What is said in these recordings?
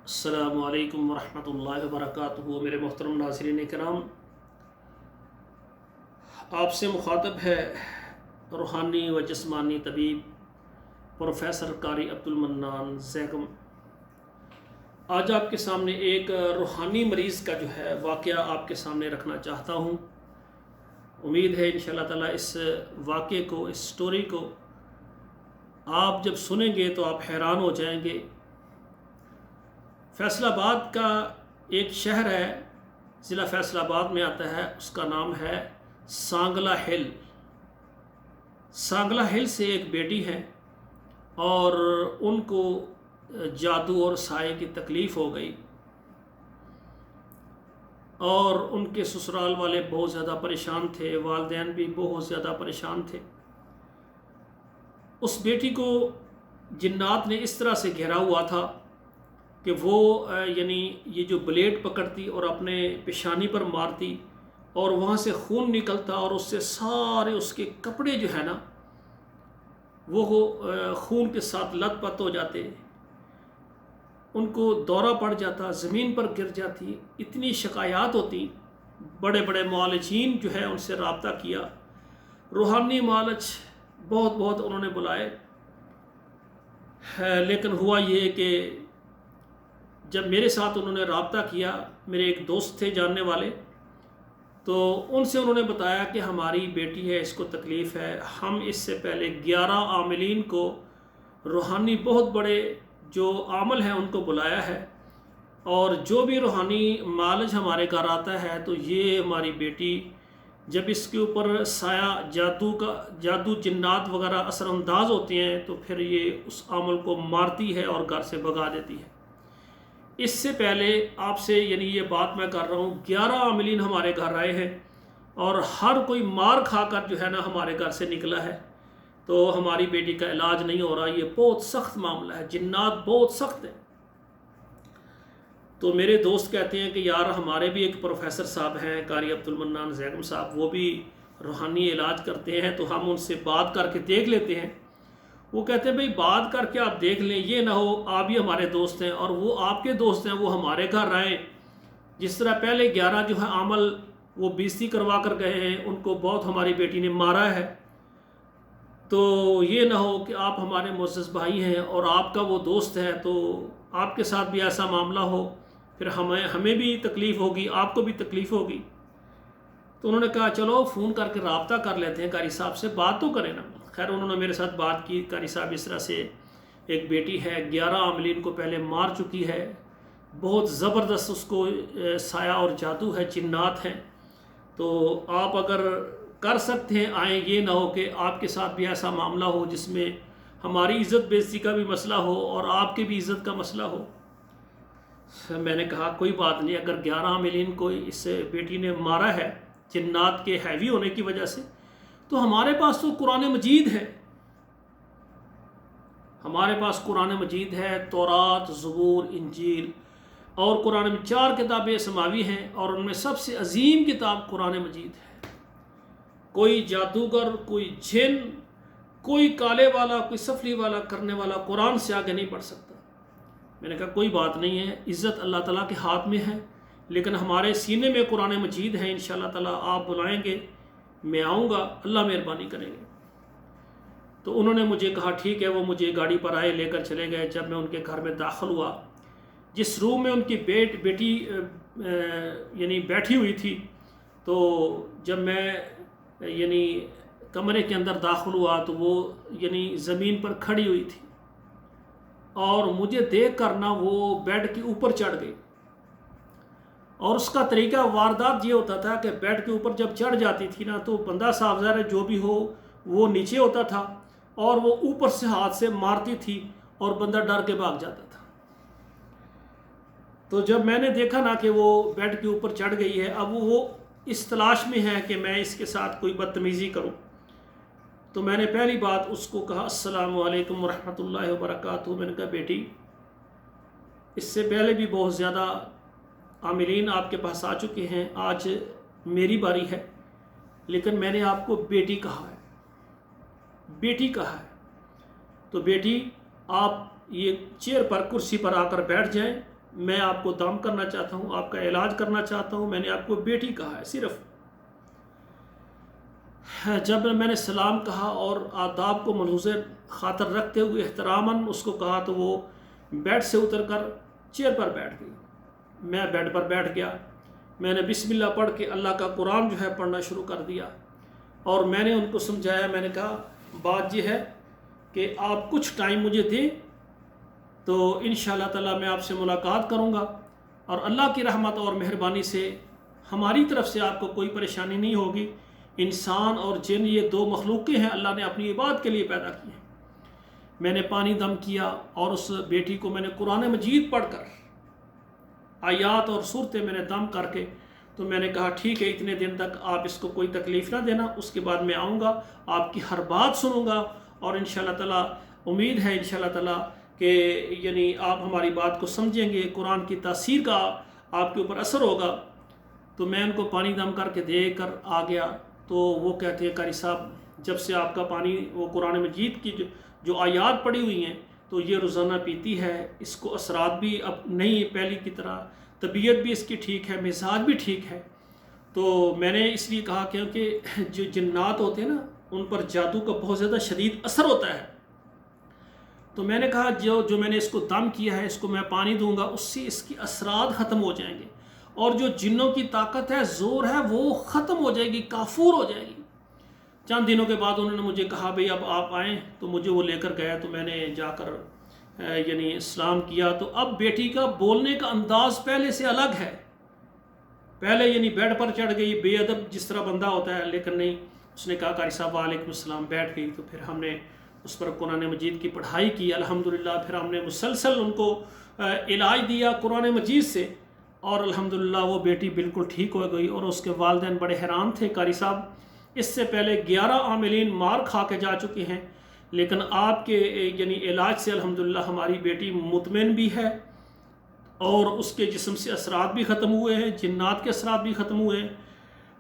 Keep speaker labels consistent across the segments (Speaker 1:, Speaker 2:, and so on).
Speaker 1: السلام علیکم ورحمۃ اللہ وبرکاتہ۔ میرے محترم ناظرین کرام، آپ سے مخاطب ہے روحانی و جسمانی طبیب پروفیسر قاری عبدالمنان زیگم۔ آج آپ کے سامنے ایک روحانی مریض کا جو ہے واقعہ آپ کے سامنے رکھنا چاہتا ہوں۔ امید ہے انشاءاللہ تعالیٰ اس واقعے کو، اس سٹوری کو آپ جب سنیں گے تو آپ حیران ہو جائیں گے۔ فیصل آباد کا ایک شہر ہے، ضلع فیصل آباد میں آتا ہے، اس کا نام ہے سانگلہ ہل۔ سانگلہ ہل سے ایک بیٹی ہے اور ان کو جادو اور سائے کی تکلیف ہو گئی اور ان کے سسرال والے بہت زیادہ پریشان تھے، والدین بھی بہت زیادہ پریشان تھے۔ اس بیٹی کو جنات نے اس طرح سے گھیرا ہوا تھا کہ وہ یہ جو بلیڈ پکڑتی اور اپنے پیشانی پر مارتی اور وہاں سے خون نکلتا اور اس سے سارے اس کے کپڑے جو ہے نا وہ خون کے ساتھ لت پت ہو جاتے، ان کو دورہ پڑ جاتا، زمین پر گر جاتی، اتنی شکایات ہوتی۔ بڑے بڑے معالجین جو ہے ان سے رابطہ کیا، روحانی معالج بہت انہوں نے بلائے، لیکن ہوا یہ کہ جب میرے ساتھ انہوں نے رابطہ کیا، میرے ایک دوست تھے جاننے والے، تو ان سے انہوں نے بتایا کہ ہماری بیٹی ہے، اس کو تکلیف ہے۔ ہم اس سے پہلے 11 عاملین کو، روحانی بہت بڑے جو عامل ہیں ان کو بلایا ہے، اور جو بھی روحانی معالج ہمارے گھر آتا ہے تو یہ ہماری بیٹی جب اس کے اوپر سایہ جادو جنات وغیرہ اثر انداز ہوتے ہیں تو پھر یہ اس عامل کو مارتی ہے اور گھر سے بھگا دیتی ہے۔ اس سے پہلے آپ سے یہ بات میں کر رہا ہوں، 11 عاملین ہمارے گھر آئے ہیں اور ہر کوئی مار کھا کر جو ہے نا ہمارے گھر سے نکلا ہے، تو ہماری بیٹی کا علاج نہیں ہو رہا۔ یہ بہت سخت معاملہ ہے، جنات بہت سخت ہیں۔ تو میرے دوست کہتے ہیں کہ یار ہمارے بھی ایک پروفیسر صاحب ہیں قاری عبدالمنان زیگم صاحب، وہ بھی روحانی علاج کرتے ہیں، تو ہم ان سے بات کر کے دیکھ لیتے ہیں۔ وہ کہتے ہیں بھئی بات کر کے آپ دیکھ لیں، یہ نہ ہو آپ بھی ہمارے دوست ہیں اور وہ آپ کے دوست ہیں، وہ ہمارے گھر آئیں۔ جس طرح پہلے 11 جو ہے عامل وہ بیزتی کروا کر گئے ہیں، ان کو بہت ہماری بیٹی نے مارا ہے، تو یہ نہ ہو کہ آپ ہمارے معزز بھائی ہیں اور آپ کا وہ دوست ہے تو آپ کے ساتھ بھی ایسا معاملہ ہو، پھر ہمیں بھی تکلیف ہوگی، آپ کو بھی تکلیف ہوگی۔ تو انہوں نے کہا چلو فون کر کے رابطہ کر لیتے ہیں، قاری صاحب سے بات تو کریں نا۔ خیر انہوں نے میرے ساتھ بات کی، قاری صاحب اس طرح سے ایک بیٹی ہے، 11 عاملین کو پہلے مار چکی ہے، بہت زبردست اس کو سایہ اور جادو ہے، جنات ہیں، تو آپ اگر کر سکتے ہیں آئیں، یہ نہ ہو کہ آپ کے ساتھ بھی ایسا معاملہ ہو جس میں ہماری عزت بےعزتی کا بھی مسئلہ ہو اور آپ کے بھی عزت کا مسئلہ ہو۔ میں نے کہا کوئی بات نہیں، اگر 11 عاملین کو اس بیٹی نے مارا ہے جنات کے ہیوی ہونے کی وجہ سے، تو ہمارے پاس تو قرآن مجید ہے، ہمارے پاس قرآن مجید ہے، تورات، زبور، انجیل، اور قرآن میں 4 کتابیں سماوی ہیں اور ان میں سب سے عظیم کتاب قرآن مجید ہے۔ کوئی جادوگر، کوئی جن، کوئی کالے والا، کوئی سفلی والا کرنے والا قرآن سے آگے نہیں بڑھ سکتا۔ میں نے کہا کوئی بات نہیں ہے، عزت اللہ تعالیٰ کے ہاتھ میں ہے، لیکن ہمارے سینے میں قرآن مجید ہے، انشاءاللہ تعالیٰ آپ بلائیں گے میں آؤں گا، اللہ مہربانی کریں گے۔ تو انہوں نے مجھے کہا ٹھیک ہے، وہ مجھے گاڑی پر آئے، لے کر چلے گئے۔ جب میں ان کے گھر میں داخل ہوا، جس روم میں ان کی بیٹی بیٹھی ہوئی تھی، تو جب میں کمرے کے اندر داخل ہوا تو وہ زمین پر کھڑی ہوئی تھی اور مجھے دیکھ کر نا وہ بیڈ کے اوپر چڑھ گئی، اور اس کا طریقہ واردات یہ ہوتا تھا کہ بیڈ کے اوپر جب چڑھ جاتی تھی نا تو بندہ صاحب ظاہر جو بھی ہو وہ نیچے ہوتا تھا اور وہ اوپر سے ہاتھ سے مارتی تھی اور بندہ ڈر کے بھاگ جاتا تھا۔ تو جب میں نے دیکھا نا کہ وہ بیڈ کے اوپر چڑھ گئی ہے، اب وہ اس تلاش میں ہے کہ میں اس کے ساتھ کوئی بدتمیزی کروں، تو میں نے پہلی بات اس کو کہا السلام علیکم ورحمۃ اللہ وبرکاتہ۔ میں نے کہا بیٹی، اس سے پہلے بھی بہت زیادہ عاملین آپ کے پاس آ چکے ہیں، آج میری باری ہے، لیکن میں نے آپ کو بیٹی کہا ہے، بیٹی کہا ہے، تو بیٹی آپ یہ چیئر پر، کرسی پر آ کر بیٹھ جائیں، میں آپ کو دم کرنا چاہتا ہوں، آپ کا علاج کرنا چاہتا ہوں، میں نے آپ کو بیٹی کہا ہے صرف۔ جب میں نے سلام کہا اور آداب کو ملحوظ خاطر رکھتے ہوئے احتراماً اس کو کہا تو وہ بیڈ سے اتر کر چیئر پر بیٹھ گئی۔ میں بیڈ پر بیٹھ گیا، میں نے بسم اللہ پڑھ کے اللہ کا قرآن جو ہے پڑھنا شروع کر دیا، اور میں نے ان کو سمجھایا، میں نے کہا بات یہ ہے کہ آپ کچھ ٹائم مجھے دیں تو انشاءاللہ تعالی میں آپ سے ملاقات کروں گا، اور اللہ کی رحمت اور مہربانی سے ہماری طرف سے آپ کو کوئی پریشانی نہیں ہوگی۔ انسان اور جن یہ دو مخلوقیں ہیں، اللہ نے اپنی عبادت کے لیے پیدا کی ہیں۔ میں نے پانی دم کیا اور اس بیٹی کو میں نے قرآن مجید پڑھ کر آیات اور صورتیں میں نے دم کر کے تو میں نے کہا ٹھیک ہے، اتنے دن تک آپ اس کو کوئی تکلیف نہ دینا، اس کے بعد میں آؤں گا، آپ کی ہر بات سنوں گا، اور انشاءاللہ تعالی امید ہے انشاءاللہ تعالی کہ یعنی آپ ہماری بات کو سمجھیں گے، قرآن کی تاثیر کا آپ کے اوپر اثر ہوگا۔ تو میں ان کو پانی دم کر کے دے کر آ گیا، تو وہ کہتے ہیں قاری صاحب جب سے آپ کا پانی وہ قرآن مجید کی جو آیات پڑھی ہوئی ہیں تو یہ روزانہ پیتی ہے، اس کو اثرات بھی اب نہیں پہلی کی طرح، طبیعت بھی اس کی ٹھیک ہے، مزاج بھی ٹھیک ہے۔ تو میں نے اس لیے کہا کیونکہ جو جنات ہوتے ہیں نا ان پر جادو کا بہت زیادہ شدید اثر ہوتا ہے، تو میں نے کہا جو میں نے اس کو دم کیا ہے، اس کو میں پانی دوں گا، اس سے اس کی اثرات ختم ہو جائیں گے، اور جو جنوں کی طاقت ہے، زور ہے، وہ ختم ہو جائے گی، کافور ہو جائے گی۔ چند دنوں کے بعد انہوں نے مجھے کہا بھئی اب آپ آئیں، تو مجھے وہ لے کر گیا، تو میں نے جا کر یعنی اسلام کیا۔ تو اب بیٹی کا بولنے کا انداز پہلے سے الگ ہے، پہلے یعنی بیڈ پر چڑھ گئی بے ادب جس طرح بندہ ہوتا ہے، لیکن نہیں، اس نے کہا قاری صاحب وعلیکم السلام، بیٹھ گئی۔ تو پھر ہم نے اس پر قرآن مجید کی پڑھائی کی الحمدللہ، پھر ہم نے مسلسل ان کو علاج دیا قرآن مجید سے، اور الحمدللہ وہ بیٹی بالکل ٹھیک ہو گئی، اور اس کے والدین بڑے حیران تھے، قاری صاحب اس سے پہلے 11 عاملین مار کھا کے جا چکے ہیں، لیکن آپ کے یعنی علاج سے الحمدللہ ہماری بیٹی مطمئن بھی ہے، اور اس کے جسم سے اثرات بھی ختم ہوئے ہیں، جنات کے اثرات بھی ختم ہوئے ہیں۔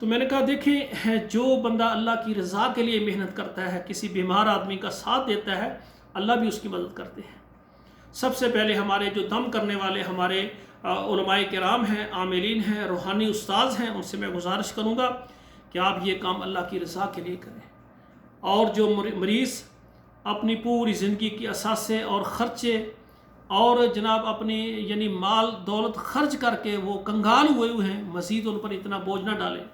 Speaker 1: تو میں نے کہا دیکھیں، جو بندہ اللہ کی رضا کے لیے محنت کرتا ہے، کسی بیمار آدمی کا ساتھ دیتا ہے، اللہ بھی اس کی مدد کرتے ہیں۔ سب سے پہلے ہمارے جو دم کرنے والے ہمارے علماء کرام ہیں، عاملین ہیں، روحانی استاذ ہیں، ان سے میں گزارش کروں گا کہ آپ یہ کام اللہ کی رضا کے لیے کریں، اور جو مریض اپنی پوری زندگی کی اثاثے اور خرچے اور جناب اپنی یعنی مال دولت خرچ کر کے وہ کنگال ہوئے ہیں، مزید ان پر اتنا بوجھ نہ ڈالیں۔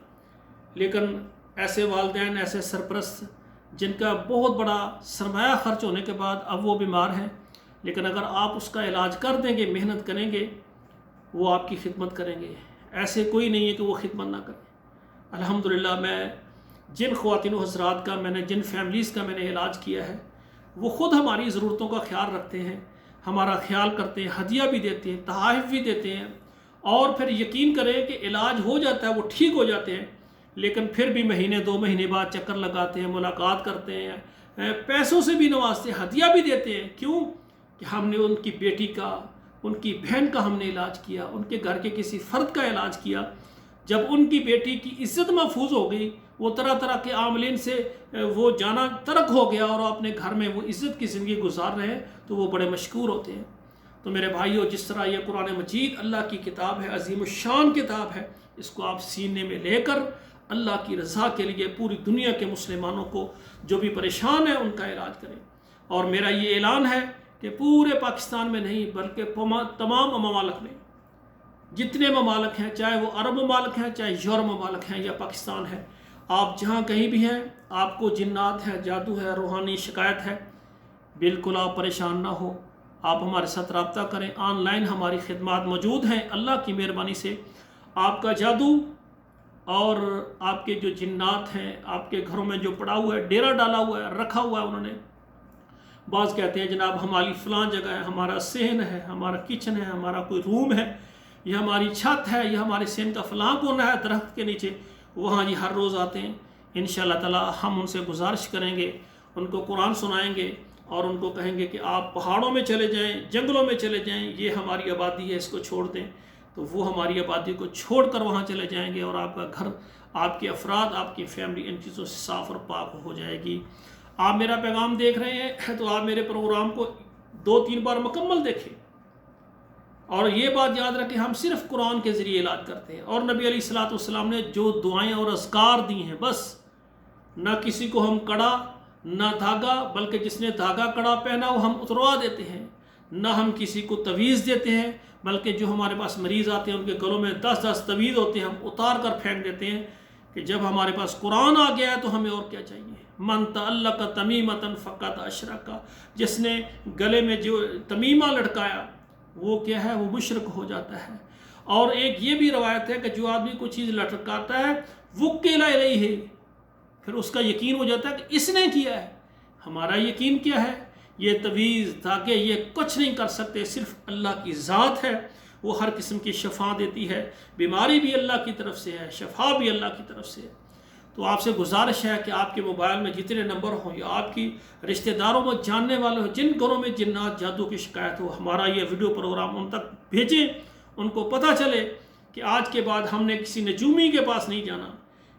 Speaker 1: لیکن ایسے والدین، ایسے سرپرست جن کا بہت بڑا سرمایہ خرچ ہونے کے بعد اب وہ بیمار ہیں، لیکن اگر آپ اس کا علاج کر دیں گے، محنت کریں گے، وہ آپ کی خدمت کریں گے، ایسے کوئی نہیں ہے کہ وہ خدمت نہ کریں۔ الحمدللہ میں جن خواتین و حضرات کا میں نے جن فیملیز کا میں نے علاج کیا ہے، وہ خود ہماری ضرورتوں کا خیال رکھتے ہیں، ہمارا خیال کرتے ہیں، ہدیہ بھی دیتے ہیں، تحائف بھی دیتے ہیں، اور پھر یقین کریں کہ علاج ہو جاتا ہے، وہ ٹھیک ہو جاتے ہیں، لیکن پھر بھی مہینے 2 مہینے بعد چکر لگاتے ہیں، ملاقات کرتے ہیں، پیسوں سے بھی نوازتے ہیں، ہدیہ بھی دیتے ہیں۔ کیوں؟ کہ ہم نے ان کی بیٹی کا، ان کی بہن کا ہم نے علاج کیا، ان کے گھر کے کسی فرد کا علاج کیا۔ جب ان کی بیٹی کی عزت محفوظ ہو گئی، وہ طرح طرح کے عاملین سے وہ جانا ترک ہو گیا، اور اپنے گھر میں وہ عزت کی زندگی گزار رہے ہیں، تو وہ بڑے مشکور ہوتے ہیں۔ تو میرے بھائیو، جس طرح یہ قرآن مجید اللہ کی کتاب ہے، عظیم الشان کتاب ہے، اس کو آپ سینے میں لے کر اللہ کی رضا کے لیے پوری دنیا کے مسلمانوں کو جو بھی پریشان ہیں ان کا علاج کریں۔ اور میرا یہ اعلان ہے کہ پورے پاکستان میں نہیں بلکہ تمام ممالک میں، جتنے ممالک ہیں، چاہے وہ عرب ممالک ہیں، چاہے یورپ ممالک ہیں یا پاکستان ہے، آپ جہاں کہیں بھی ہیں، آپ کو جنات ہے، جادو ہے، روحانی شکایت ہے، بالکل آپ پریشان نہ ہو، آپ ہمارے ساتھ رابطہ کریں۔ آن لائن ہماری خدمات موجود ہیں، اللہ کی مہربانی سے آپ کا جادو اور آپ کے جو جنات ہیں، آپ کے گھروں میں جو پڑا ہوا ہے، ڈیرا ڈالا ہوا ہے، رکھا ہوا ہے انہوں نے، بعض کہتے ہیں جناب ہماری فلاں جگہ ہے، ہمارا صحن ہے، ہمارا کچن ہے، ہمارا کوئی روم ہے، یہ ہماری چھت ہے، یہ ہمارے صحن کا فلاں کونا ہے درخت کے نیچے، وہاں جی ہر روز آتے ہیں۔ انشاءاللہ تعالی ہم ان سے گزارش کریں گے، ان کو قرآن سنائیں گے، اور ان کو کہیں گے کہ آپ پہاڑوں میں چلے جائیں، جنگلوں میں چلے جائیں، یہ ہماری آبادی ہے، اس کو چھوڑ دیں۔ تو وہ ہماری آبادی کو چھوڑ کر وہاں چلے جائیں گے، اور آپ کا گھر، آپ کے افراد، آپ کی فیملی ان چیزوں سے صاف اور پاک ہو جائے گی۔ آپ میرا پیغام دیکھ رہے ہیں تو آپ میرے پروگرام کو 2-3 بار مکمل دیکھیں، اور یہ بات یاد رکھیں ہم صرف قرآن کے ذریعے علاج کرتے ہیں، اور نبی علیہ الصلوۃ والسلام نے جو دعائیں اور اذکار دی ہیں بس، نہ کسی کو ہم کڑا نہ دھاگا، بلکہ جس نے دھاگا کڑا پہنا وہ ہم اتروا دیتے ہیں، نہ ہم کسی کو تویز دیتے ہیں، بلکہ جو ہمارے پاس مریض آتے ہیں ان کے گلوں میں 10 تویز ہوتے ہیں ہم اتار کر پھینک دیتے ہیں، کہ جب ہمارے پاس قرآن آ گیا ہے تو ہمیں اور کیا چاہیے۔ من تعلق تمیمۃ فقط اشرک، جس نے گلے میں جو تمیمہ لٹکایا وہ کیا ہے، وہ مشرک ہو جاتا ہے۔ اور ایک یہ بھی روایت ہے کہ جو آدمی کوئی چیز لٹکاتا ہے وکل الیہ، پھر اس کا یقین ہو جاتا ہے کہ اس نے کیا ہے۔ ہمارا یقین کیا ہے؟ یہ تویز دھاگے یہ کچھ نہیں کر سکتے، صرف اللہ کی ذات ہے، وہ ہر قسم کی شفا دیتی ہے، بیماری بھی اللہ کی طرف سے ہے، شفا بھی اللہ کی طرف سے ہے۔ تو آپ سے گزارش ہے کہ آپ کے موبائل میں جتنے نمبر ہوں یا آپ کی رشتہ داروں میں جاننے والے ہوں جن گھروں میں جنات جادو کی شکایت ہو، ہمارا یہ ویڈیو پروگرام ان تک بھیجیں، ان کو پتہ چلے کہ آج کے بعد ہم نے کسی نجومی کے پاس نہیں جانا،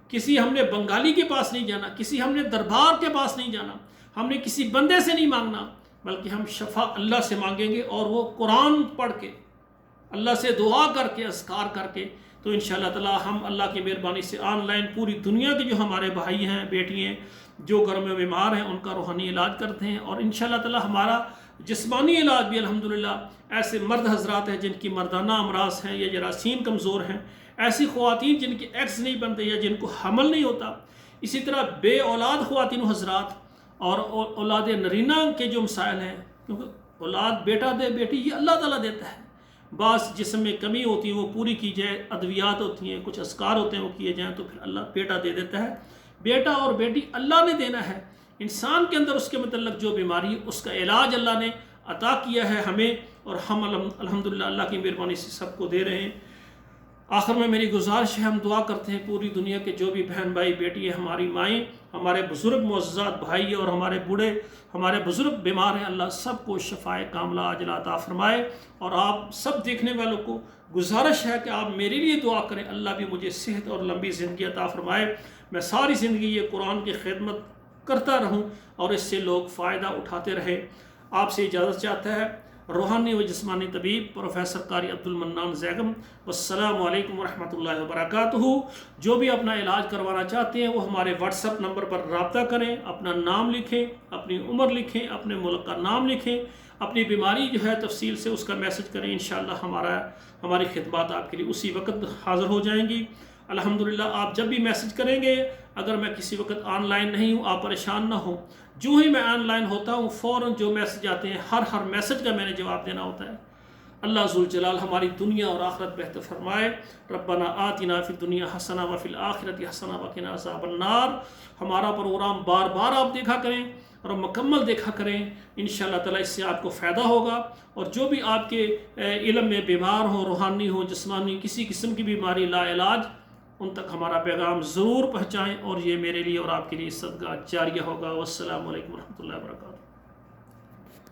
Speaker 1: کسی ہم نے بنگالی کے پاس نہیں جانا، کسی ہم نے دربار کے پاس نہیں جانا، ہم نے کسی بندے سے نہیں مانگنا، بلکہ ہم شفا اللہ سے مانگیں گے، اور وہ قرآن پڑھ کے اللہ سے دعا کر کے اذکار کر کے، تو انشاءاللہ تعالی ہم اللہ کی مہربانی سے آن لائن پوری دنیا کے جو ہمارے بھائی ہیں بیٹی ہیں جو گھر میں بیمار ہیں ان کا روحانی علاج کرتے ہیں، اور انشاءاللہ تعالی ہمارا جسمانی علاج بھی الحمدللہ ایسے مرد حضرات ہیں جن کی مردانہ امراض ہیں یا جراثیم کمزور ہیں، ایسی خواتین جن کے ایگز نہیں بنتے یا جن کو حمل نہیں ہوتا، اسی طرح بے اولاد خواتین و حضرات اور اولاد نرینہ کے جو مسائل ہیں، کیونکہ اولاد بیٹا دے بیٹی یہ اللہ تعالیٰ دیتا ہے، بعض جسم میں کمی ہوتی ہے وہ پوری کی جائے، ادویات ہوتی ہیں، کچھ اذکار ہوتے ہیں وہ کیے جائیں تو پھر اللہ بیٹا دے دیتا ہے۔ بیٹا اور بیٹی اللہ نے دینا ہے، انسان کے اندر اس کے متعلق جو بیماری ہے اس کا علاج اللہ نے عطا کیا ہے ہمیں، اور ہم الحمدللہ اللہ کی مہربانی سے سب کو دے رہے ہیں۔ آخر میں میری گزارش ہے، ہم دعا کرتے ہیں پوری دنیا کے جو بھی بہن بھائی بیٹی ہیں، ہماری مائیں، ہمارے بزرگ معززات بھائی اور ہمارے بوڑھے ہمارے بزرگ بیمار ہیں، اللہ سب کو شفائے کاملہ عاجلہ عطا فرمائے۔ اور آپ سب دیکھنے والوں کو گزارش ہے کہ آپ میرے لیے دعا کریں، اللہ بھی مجھے صحت اور لمبی زندگی عطا فرمائے، میں ساری زندگی یہ قرآن کی خدمت کرتا رہوں اور اس سے لوگ فائدہ اٹھاتے رہے۔ آپ سے اجازت چاہتا ہے روحانی و جسمانی طبیب پروفیسر قاری عبدالمنان زیغم۔ والسلام علیکم ورحمۃ اللہ وبرکاتہ۔ جو بھی اپنا علاج کروانا چاہتے ہیں وہ ہمارے واٹس ایپ نمبر پر رابطہ کریں، اپنا نام لکھیں، اپنی عمر لکھیں، اپنے ملک کا نام لکھیں، اپنی بیماری جو ہے تفصیل سے اس کا میسج کریں، انشاءاللہ ہماری خدمات آپ کے لیے اسی وقت حاضر ہو جائیں گی۔ الحمدللہ آپ جب بھی میسج کریں گے، اگر میں کسی وقت آن لائن نہیں ہوں آپ پریشان نہ ہوں، جو ہی میں آن لائن ہوتا ہوں فوراً جو میسج آتے ہیں ہر میسج کا میں نے جواب دینا ہوتا ہے۔ اللہ ذوالجلال ہماری دنیا اور آخرت بہتر فرمائے۔ ربنا آتنا فی الدنیا حسنہ وفی الآخرۃ حسنہ وقنا عذاب النار۔ ہمارا پروگرام بار بار آپ دیکھا کریں اور مکمل دیکھا کریں، انشاءاللہ تعالی اس سے آپ کو فائدہ ہوگا، اور جو بھی آپ کے علم میں بیمار ہوں، روحانی ہوں، جسمانی کسی قسم کی بیماری لا علاج، ان تک ہمارا پیغام ضرور پہنچائیں، اور یہ میرے لیے اور آپ کے لیے صدقہ جاریہ ہوگا۔ والسلام علیکم ورحمۃ اللہ وبرکاتہ۔